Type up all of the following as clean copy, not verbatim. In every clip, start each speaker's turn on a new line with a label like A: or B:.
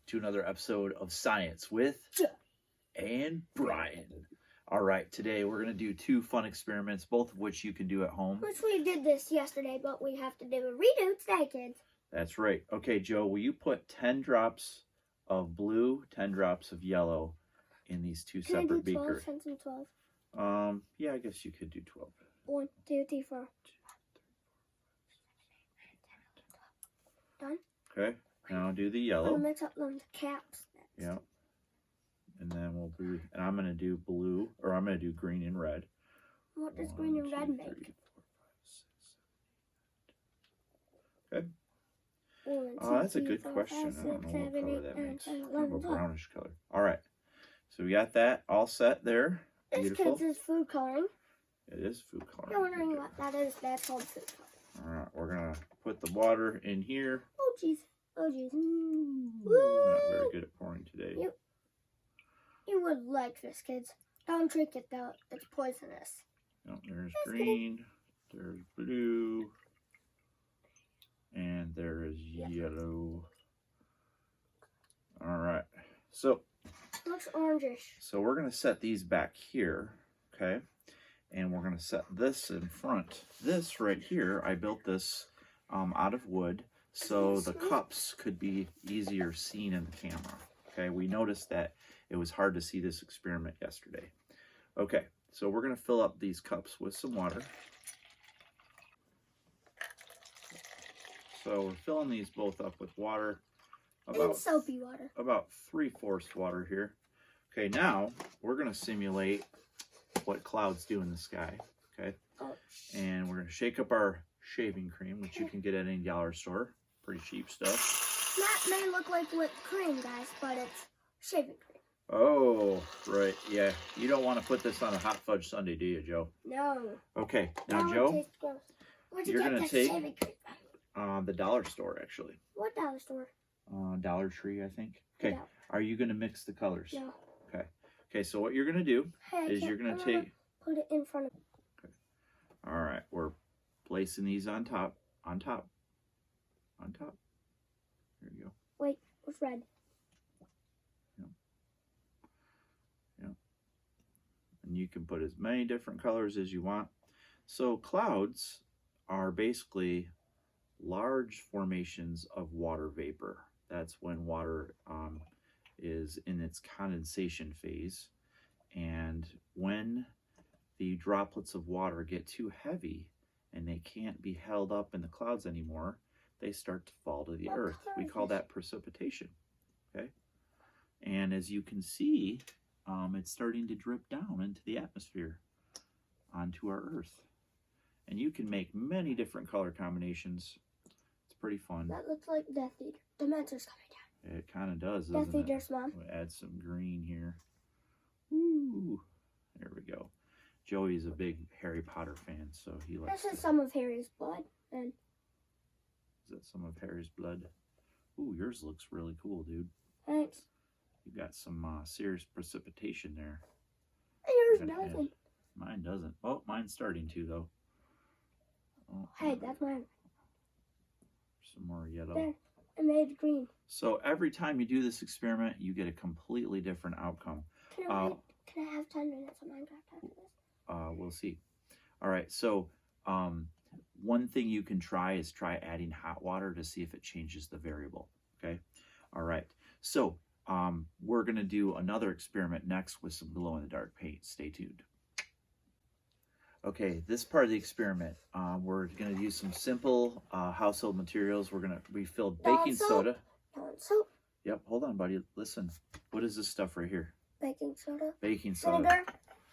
A: to another episode of Science with and Brian. All right, today we're going to do two fun experiments, both of which you can do at home.
B: Which we did this yesterday, but we have to do a redo today, kids.
A: That's right. Okay, Joe, will you put 10 drops of blue, 10 drops of yellow in these two separate beakers?
B: Can I do 12?
A: Yeah, I guess you could do 12.
B: 1, 2, 3, 4. Done?
A: Okay, now do the
B: I'm
A: yellow.
B: gonna mix up them caps next.
A: Yeah. And then we'll do, and I'm going to do blue, or I'm going to do green and red.
B: What does green and red make?
A: 3, 4, 5, 6, 7, 8. Okay.
B: 1, 2,
A: That's a
B: 3,
A: good
B: 4,
A: question.
B: 5,
A: I
B: 6,
A: don't know what
B: 7,
A: color
B: 8,
A: that
B: 9,
A: makes.
B: 10,
A: Kind of
B: 11,
A: a
B: 12.
A: brownish color. All right. So we got that all set there.
B: This,
A: Beautiful.
B: kids, is food coloring.
A: It is food coloring.
B: You're wondering what that is. That's called food coloring.
A: All right. We're going to put the water in here.
B: Oh, jeez. Oh, jeez.
A: Not very good at pouring today.
B: You would like this, kids. Don't drink it, though. It's poisonous.
A: No, there's green. There's blue. And there is yellow. All right. So
B: Looks orangish.
A: So we're going to set these back here, okay? And we're going to set this in front. This right here, I built this out of wood so the cups could be easier seen in the camera, okay? We noticed that it was hard to see this experiment yesterday. Okay, so we're going to fill up these cups with some water. So we're filling these both up with water.
B: And soapy water.
A: About 3/4 water here. Okay, now we're going to simulate what clouds do in the sky. Okay, and we're going to shake up our shaving cream, which you can get at any dollar store. Pretty cheap stuff.
B: That may look like whipped cream, guys, but it's shaving cream.
A: Oh, right. Yeah, you don't want to put this on a hot fudge sundae, do you, Joe?
B: No.
A: Okay, now
B: That
A: Joe,
B: tastes gross. Where'd you
A: you're
B: get
A: going to
B: that
A: take
B: shaving cream from?
A: the dollar store, actually.
B: What dollar store?
A: Dollar Tree, I think. Okay,
B: No.
A: Are you going to mix the colors?
B: No.
A: Okay. Okay, so what you're going to do
B: Hey,
A: is you're going to take...
B: Put it in front of me.
A: Okay. All right, we're placing these on top, on top, on top. There you go.
B: Wait, what's red?
A: Yep. Yep. And you can put as many different colors as you want. So clouds are basically large formations of water vapor. That's when water is in its condensation phase. And when the droplets of water get too heavy and they can't be held up in the clouds anymore, they start to fall to the earth. We call that precipitation. Okay? And as you can see, it's starting to drip down into the atmosphere onto our earth. And you can make many different color combinations. It's pretty fun.
B: That looks like Death Eater. The monster's coming down.
A: It kind of does, doesn't
B: Death Eater's mom.
A: We'll add some green here. Ooh, there we go. Joey's a big Harry Potter fan, so he likes
B: This is some of Harry's blood. And
A: Is that some of Harry's blood? Ooh, yours looks really cool, dude.
B: thanks.
A: You got some serious precipitation there.
B: And yours doesn't.
A: Mine doesn't. Oh, mine's starting to, though. Oh,
B: Hey, that's mine.
A: some more yellow.
B: There. I made it green.
A: So every time you do this experiment, you get a completely different outcome.
B: Can I have 10 minutes on Minecraft after this?
A: We'll see. All right, so one thing you can try is adding hot water to see if it changes the variable, okay? All right, so we're going to do another experiment next with some glow-in-the-dark paint. Stay tuned. Okay, this part of the experiment, we're going to use some simple household materials. We filled baking soda.
B: Soap.
A: Yep, hold on, buddy. Listen, what is this stuff right here?
B: Baking soda.
A: Baking soda.
B: Vinegar.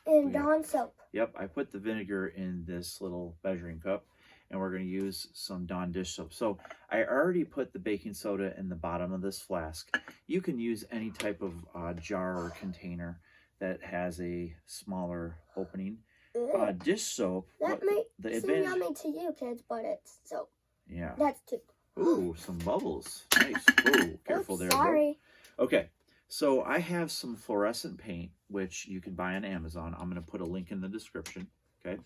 B: And Dawn soap.
A: Yep, I put the vinegar in this little measuring cup, and we're going to use some Dawn dish soap. So I already put the baking soda in the bottom of this flask. You can use any type of jar or container that has a smaller opening. Dish soap.
B: That may seem yummy to you kids, but it's soap.
A: Yeah.
B: That's too.
A: Ooh, some bubbles. Nice. Ooh, careful there.
B: Sorry.
A: Bro. Okay, so I have some fluorescent paint, which you can buy on Amazon. I'm going to put a link in the description. Okay,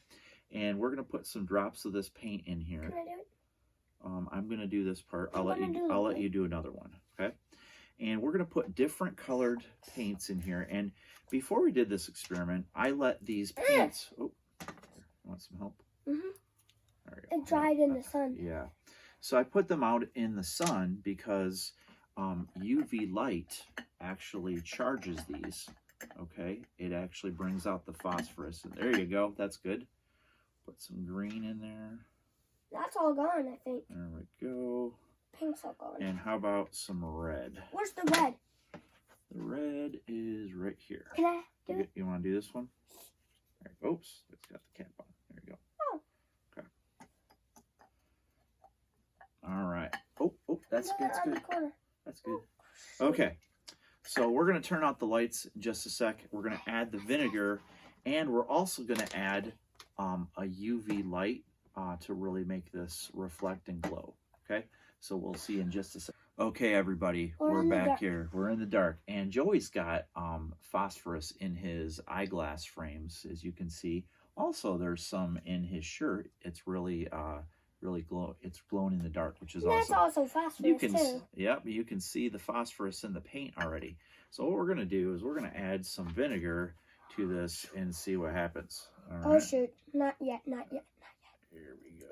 A: and we're going to put some drops of this paint in here.
B: Can I do it?
A: I'm going to do this part. I'll let you do another one. Okay, And we're going to put different colored paints in here. And before we did this experiment, I let these paints... Oh, want some help?
B: It dried in the sun.
A: Yeah. So I put them out in the sun because UV light actually charges these. Okay. It actually brings out the phosphorus. And there you go. That's good. Put some green in there.
B: That's all gone, I think.
A: There we go.
B: Pink's all gone.
A: And how about some red?
B: Where's the red?
A: The red is right here.
B: Can I do it?
A: You want to do this one? There, oops. It's got the cap on. There you go.
B: Oh.
A: Okay. All right. Oh, that's good. That's good. That's good. Okay. So we're going to turn out the lights in just a sec. We're going to add the vinegar, and we're also going to add a UV light to really make this reflect and glow. Okay. So we'll see in just a sec. Okay, everybody, we're back here. We're in the dark, and Joey's got phosphorus in his eyeglass frames, as you can see. Also, there's some in his shirt. It's really glow. It's glowing in the dark, which is awesome.
B: That's also phosphorus too.
A: Yep, you can see the phosphorus in the paint already. So what we're gonna do is we're gonna add some vinegar to this and see what happens. All right.
B: Shoot! Not yet. Not yet. Not yet.
A: Here we go.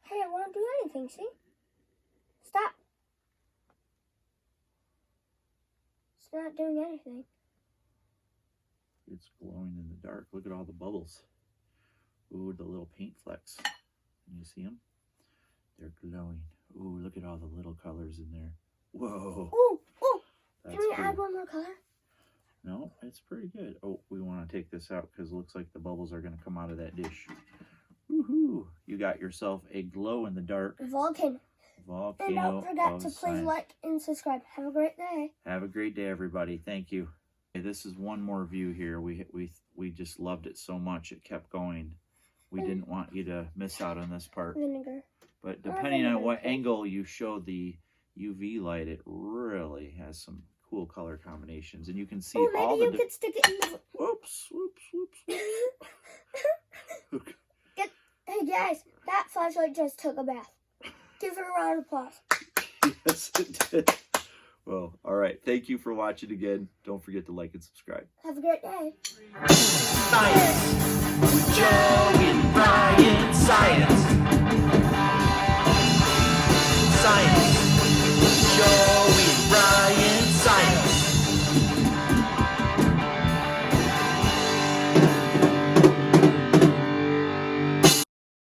B: Hey, I won't do anything. See? Stop. It's not doing anything.
A: It's glowing in the dark. Look at all the bubbles. Ooh, the little paint flecks. Can you see them? They're glowing. Ooh, look at all the little colors in there. Whoa.
B: Ooh.
A: That's
B: Can we
A: cool.
B: add one more color?
A: No, it's pretty good. Oh, we want to take this out because it looks like the bubbles are going to come out of that dish. Woohoo! You got yourself a glow-in-the-dark
B: Volcano. And don't forget to please like and subscribe. Have a great day.
A: Have a great day, everybody. Thank you. Okay, this is one more view here. We just loved it so much it kept going. We didn't want you to miss out on this part.
B: Vinegar.
A: But depending on what angle you show the UV light, it really has some cool color combinations, and you can see all the.
B: Maybe you could stick it in the.
A: Whoops!
B: Hey guys, that flashlight just took a bath. Give it a round of applause.
A: Yes, it did. Well, all right. Thank you for watching again. Don't forget to like and subscribe.
B: Have a great day.
C: Science with Joe and Brian. Science. Science with Joe